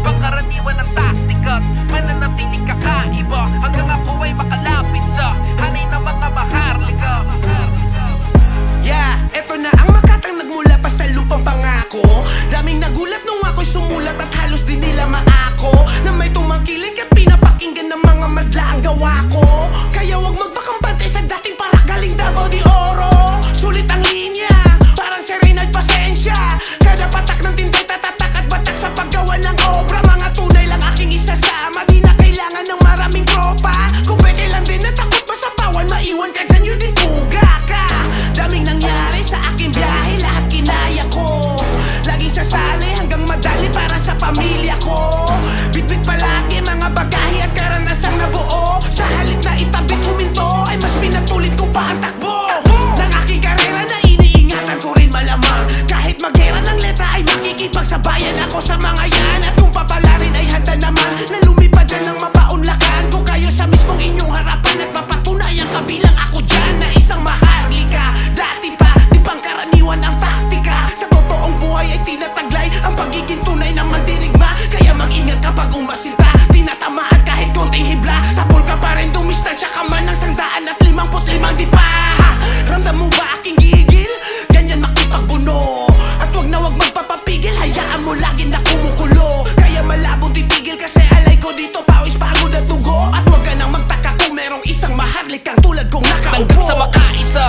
ibang karaniwan ng taktikas. Mananatiling kakaiba hanggang ako ay makalapit sa hanay ng mga maharlika. Yeah, eto na ang makatang nagmula pa sa lupang pangako. Daming nagulat nung ako'y sumulat at halos di nila maako na may tumangkilik at pinapakinggan ng mga madla ang gawa ko. Kaya wag magpakampante sa dating para galing Davao de Oro. Sulit ang linya, parang si Reynald Pasensya. Kada patak ng tintay tatatak at batak sa paggawa ng obra. Mga tunay lang aking isasama, di na kailangan ng maraming tropa. Kung peke lang din na takot masapawan, maiwan ka dyan, yun din puga ka. Daming nangyari sa aking biyahe, lahat kinaya ko. Laging sasali hanggang madali para sa pamilya ko. Bitbit palagi mga bagahe at karanasang nabuo. Sa halip na itabit huminto, ay mas pinatulin ko pa ang takbo ng aking karera na iniingatan ko rin malamang. Kahit maghera ng letra ay makikipagsabayan ako sa mga yan. At kung papalarin ay handa naman na lumipad dyan ng mapaunlakan ko kayo sa mismong inyong harapan. At mapatunayan kabilang ako dyan na isang maharlika. Dati pa, di bang karaniwan ang taktika. Sa totoong buhay ay tinataglay ang pagiging tunay na mandirigma. Kaya mag-ingat kapag umasinta, tinatamaan kahit konting hibla. Sa pulka pa rin dumistansya ka man ng 155 di pa. Ramdam mo ba aking gigil? Ganyan makipagbuno. At wag na wag magpapapigil, hayaan mo lagi na kumukulo. Kaya malabong titigil kasi alay ko dito pawis, pagod at dugo. At wag ka nang magtaka kung merong isang maharlikang tulad kong nakaupo. Hanggang sa makaisa